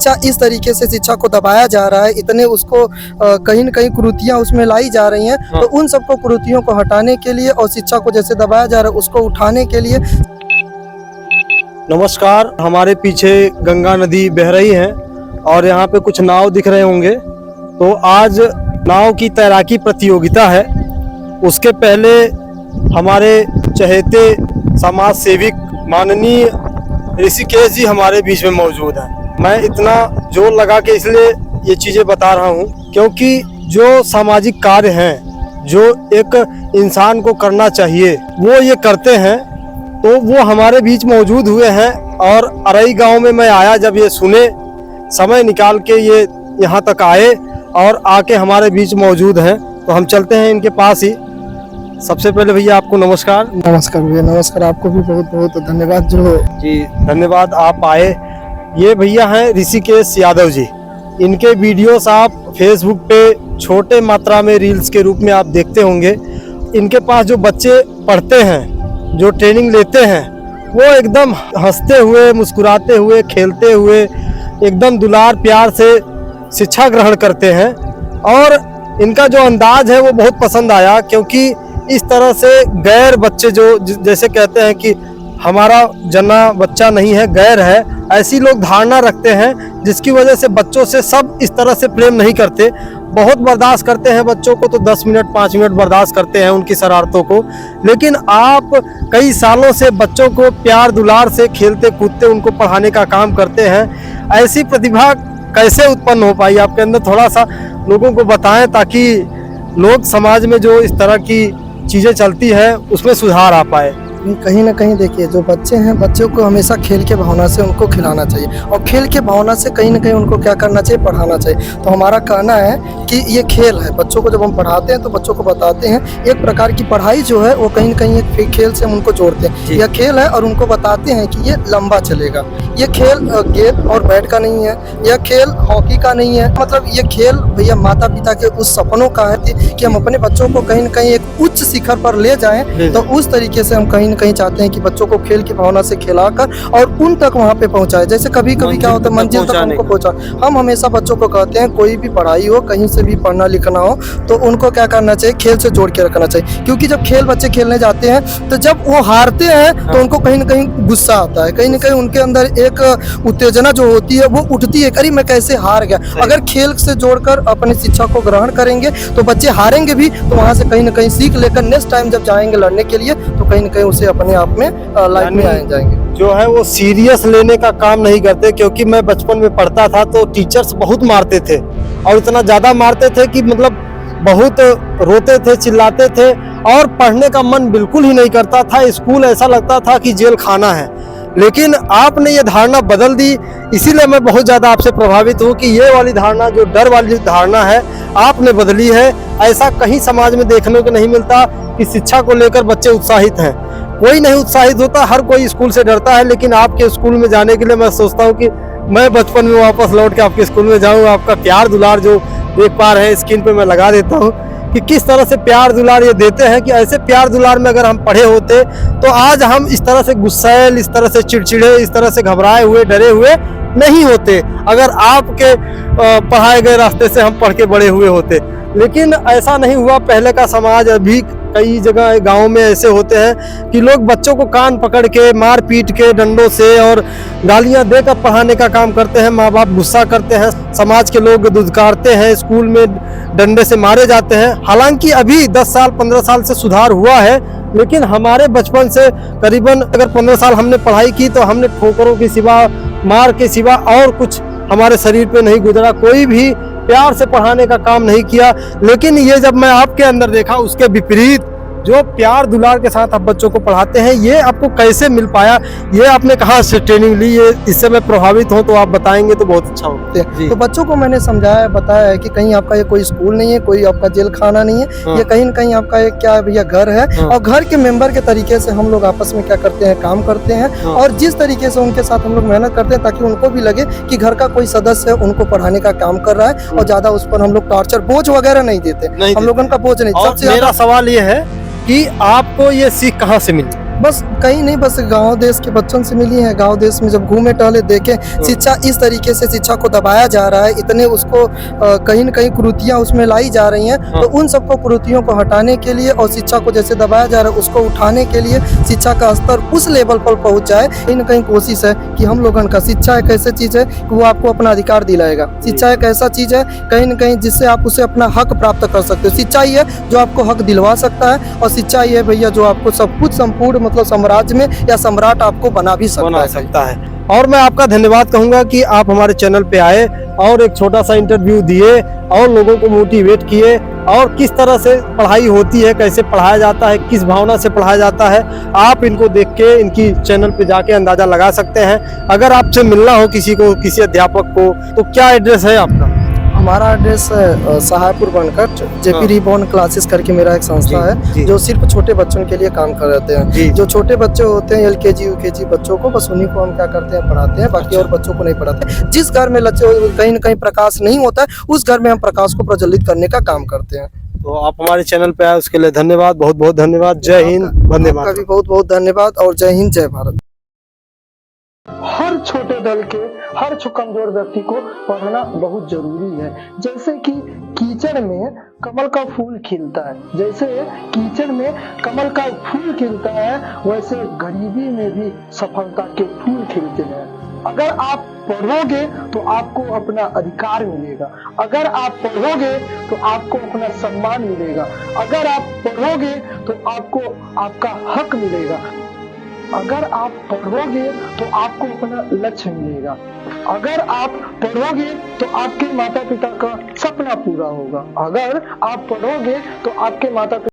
शिक्षा इस तरीके से शिक्षा को दबाया जा रहा है, इतने उसको कहीं न कहीं कुरीतियाँ उसमें लाई जा रही हैं। तो उन सबको कुरीतियों को हटाने के लिए और शिक्षा को जैसे दबाया जा रहा है उसको उठाने के लिए। नमस्कार, हमारे पीछे गंगा नदी बह रही है और यहाँ पे कुछ नाव दिख रहे होंगे। तो आज नाव की तैराकी प्रतियोगिता है। उसके पहले हमारे चहेते समाज सेविक माननीय ऋषिकेश जी हमारे बीच में मौजूद हैं। मैं इतना जोर लगा के इसलिए ये चीज़ें बता रहा हूँ क्योंकि जो सामाजिक कार्य हैं जो एक इंसान को करना चाहिए वो ये करते हैं। तो वो हमारे बीच मौजूद हुए हैं और अरई गांव में मैं आया, जब ये सुने समय निकाल के ये यहाँ तक आए और आके हमारे बीच मौजूद हैं। तो हम चलते हैं इनके पास ही। सबसे पहले भैया आपको नमस्कार। नमस्कार भैया, नमस्कार। आपको भी बहुत बहुत धन्यवाद। जो जी धन्यवाद, आप आए। ये भैया हैं ऋषिकेश यादव जी। इनके वीडियोस आप फेसबुक पे छोटे मात्रा में रील्स के रूप में आप देखते होंगे। इनके पास जो बच्चे पढ़ते हैं, जो ट्रेनिंग लेते हैं, वो एकदम हंसते हुए, मुस्कुराते हुए, खेलते हुए, एकदम दुलार प्यार से शिक्षा ग्रहण करते हैं। और इनका जो अंदाज है वो बहुत पसंद आया क्योंकि इस तरह से गैर बच्चे जो जैसे कहते हैं कि हमारा जना बच्चा नहीं है, गैर है, ऐसी लोग धारणा रखते हैं जिसकी वजह से बच्चों से सब इस तरह से प्रेम नहीं करते। बहुत बर्दाश्त करते हैं बच्चों को, तो 10 मिनट 5 मिनट बर्दाश्त करते हैं उनकी शरारतों को। लेकिन आप कई सालों से बच्चों को प्यार दुलार से खेलते कूदते उनको पढ़ाने का काम करते हैं। ऐसी प्रतिभा कैसे उत्पन्न हो पाई आपके अंदर, थोड़ा सा लोगों को बताएं ताकि लोग समाज में जो इस तरह की चीज़ें चलती हैं उसमें सुधार आ पाए। कहीं ना कहीं देखिए, जो बच्चे हैं, बच्चों को हमेशा खेल के भावना से उनको खिलाना चाहिए और खेल के भावना से कहीं ना कहीं उनको क्या करना चाहिए, पढ़ाना चाहिए। तो हमारा कहना है कि ये खेल है। बच्चों को जब हम पढ़ाते हैं तो बच्चों को बताते हैं एक प्रकार की पढ़ाई जो है वो कहीं ना कहीं एक खेल से हम उनको जोड़ते हैं। यह खेल है और उनको बताते हैं कि ये लंबा चलेगा। ये खेल गेंद और बैट का नहीं है, यह खेल हॉकी का नहीं है। मतलब ये खेल भैया माता पिता के उस सपनों का है कि हम अपने बच्चों को कहीं ना कहीं एक उच्च शिखर पर ले जाएं। तो उस तरीके से हम कहीं कहीं चाहते हैं कि बच्चों को खेल की भावना से खिलाकर और उन तक वहाँ पे पहुँचाए। जैसे कभी कभी क्या होता है, मंजिल तक उनको पहुँचा। हम हमेशा बच्चों को कहते हैं कोई भी पढ़ाई हो, कहीं से भी पढ़ना लिखना हो, तो उनको क्या करना चाहिए, खेल से जोड़ के रखना चाहिए। क्योंकि जब खेल बच्चे खेलने जाते हैं तो जब वो हारते हैं तो उनको कहीं ना कहीं गुस्सा आता है, कहीं ना कहीं उनके अंदर एक उत्तेजना जो होती है वो उठती है, अरे मैं कैसे हार गया। अगर खेल से जोड़कर अपनी शिक्षा को ग्रहण करेंगे तो बच्चे हारेंगे भी, तो वहाँ से कहीं ना कहीं सीख लेकर नेक्स्ट टाइम जब जाएंगे लड़ने के लिए तो कहीं ना कहीं उसे अपने आप में लाइफ में आ जाएंगे। जो है वो सीरियस लेने का काम नहीं करते। क्योंकि मैं बचपन में पढ़ता था तो टीचर्स बहुत मारते थे और इतना ज़्यादा मारते थे कि मतलब बहुत रोते थे, चिल्लाते थे और पढ़ने का मन बिल्कुल ही नहीं करता था। स्कूल ऐसा लगता था कि जेल खाना है। लेकिन आपने ये धारणा बदल दी, इसीलिए मैं बहुत ज़्यादा आपसे प्रभावित हूँ कि ये वाली धारणा, जो डर वाली धारणा है, आपने बदली है। ऐसा कहीं समाज में देखने को नहीं मिलता कि शिक्षा को लेकर बच्चे उत्साहित हैं। कोई नहीं उत्साहित होता, हर कोई स्कूल से डरता है। लेकिन आपके स्कूल में जाने के लिए मैं सोचता हूँ कि मैं बचपन में वापस लौट के आपके स्कूल में जाऊँ। आपका प्यार दुलार जो देख पा रहे हैं स्क्रीन पे मैं लगा देता हूँ कि किस तरह से प्यार दुलार ये देते हैं कि ऐसे प्यार दुलार में अगर हम पढ़े होते तो आज हम इस तरह से गुस्सैल, इस तरह से चिड़चिड़े, इस तरह से घबराए हुए, डरे हुए नहीं होते। अगर आपके पढ़ाए गए रास्ते से हम पढ़ के बड़े हुए होते। लेकिन ऐसा नहीं हुआ। पहले का समाज, अभी कई जगह गाँव में ऐसे होते हैं कि लोग बच्चों को कान पकड़ के, मार पीट के, डंडों से और गालियां देकर पढ़ाने का काम करते हैं। माँ बाप गुस्सा करते हैं, समाज के लोग दुदकारते हैं, स्कूल में डंडे से मारे जाते हैं। हालांकि अभी 10 साल 15 साल से सुधार हुआ है। लेकिन हमारे बचपन से करीबन अगर 15 साल हमने पढ़ाई की तो हमने ठोकरों के सिवा, मार के सिवा और कुछ हमारे शरीर पे नहीं गुजरा। कोई भी प्यार से पढ़ाने का काम नहीं किया। लेकिन ये जब मैं आपके अंदर देखा उसके विपरीत जो प्यार दुलार के साथ आप बच्चों को पढ़ाते हैं, ये आपको कैसे मिल पाया? ये आपने कहाँ से ट्रेनिंग ली? ये इससे मैं प्रभावित हूँ, तो आप बताएंगे तो बहुत अच्छा होगा। तो बच्चों को मैंने समझाया, बताया है कि कहीं आपका ये कोई स्कूल नहीं है, कोई आपका जेल खाना नहीं है। ये कहीं न कहीं आपका एक क्या भैया घर है। और घर के मेंबर के तरीके से हम लोग आपस में क्या करते हैं, काम करते हैं। और जिस तरीके से उनके साथ हम लोग मेहनत करते हैं ताकि उनको भी लगे कि घर का कोई सदस्य है, उनको पढ़ाने का काम कर रहा है। और ज्यादा उस पर हम लोग टॉर्चर, बोझ वगैरह नहीं देते। हम लोगों का बोझ नहीं। सबसे मेरा सवाल ये है कि आपको ये सीख कहाँ से मिली? बस कहीं नहीं, बस गांव देश के बच्चों से मिली हैं। गांव देश में जब घूमे टहले देखे शिक्षा इस तरीके से शिक्षा को दबाया जा रहा है, इतने उसको कहीं न कहीं कुरीतियाँ उसमें लाई जा रही हैं, तो उन सबको कुरीतियों को हटाने के लिए और शिक्षा को जैसे दबाया जा रहा है उसको उठाने के लिए शिक्षा का स्तर उस लेवल पर पहुंच जाए, कहीं न कहीं कोशिश है कि हम लोगों का शिक्षा एक ऐसी चीज़ है कि वो आपको अपना अधिकार दिलाएगा। शिक्षा एक ऐसा चीज़ है कहीं न कहीं जिससे आप उसे अपना हक प्राप्त कर सकते हो। शिक्षा ही है जो आपको हक दिलवा सकता है, और शिक्षा ही है भैया जो आपको सब कुछ संपूर्ण मतलब साम्राज्य में या सम्राट आपको बना भी सकता है। और मैं आपका धन्यवाद कहूंगा कि आप हमारे चैनल पे आए और एक छोटा सा इंटरव्यू दिए और लोगों को मोटिवेट किए, और किस तरह से पढ़ाई होती है, कैसे पढ़ाया जाता है, किस भावना से पढ़ाया जाता है, आप इनको देख के इनकी चैनल पे जाके अंदाजा लगा सकते हैं। अगर आपसे मिलना हो किसी को, किसी अध्यापक को, तो क्या एड्रेस है आपका? हमारा एड्रेस है सहायपुर बनकट, जेपी रिबॉर्न क्लासेस करके मेरा एक संस्था है जो सिर्फ छोटे बच्चों के लिए काम करते हैं। जो छोटे बच्चे होते हैं एलकेजी यूकेजी बच्चों को, बस उन्हीं को हम क्या करते हैं पढ़ाते हैं, बाकी और बच्चों को नहीं पढ़ाते। जिस घर में कहीं न कहीं प्रकाश नहीं होता है उस घर में हम प्रकाश को प्रज्वलित करने का काम करते हैं। तो आप हमारे चैनल पे आए उसके लिए धन्यवाद, बहुत बहुत धन्यवाद। जय हिंद, वंदे मातरम। आपका भी बहुत बहुत धन्यवाद, और जय हिंद जय भारत। हर छोटे दल के हर कमजोर व्यक्ति को पढ़ना बहुत जरूरी है। जैसे कि कीचड़ में कमल का फूल खिलता है, जैसे कीचड़ में कमल का फूल खिलता है, वैसे गरीबी में भी सफलता के फूल खिलते हैं। अगर आप पढ़ोगे तो आपको अपना अधिकार मिलेगा, अगर आप पढ़ोगे तो आपको अपना सम्मान मिलेगा, अगर आप पढ़ोगे तो आपको आपका हक मिलेगा, अगर आप पढ़ोगे तो आपको अपना लक्ष्य मिलेगा, अगर आप पढ़ोगे तो आपके माता पिता का सपना पूरा होगा, अगर आप पढ़ोगे तो आपके माता पिता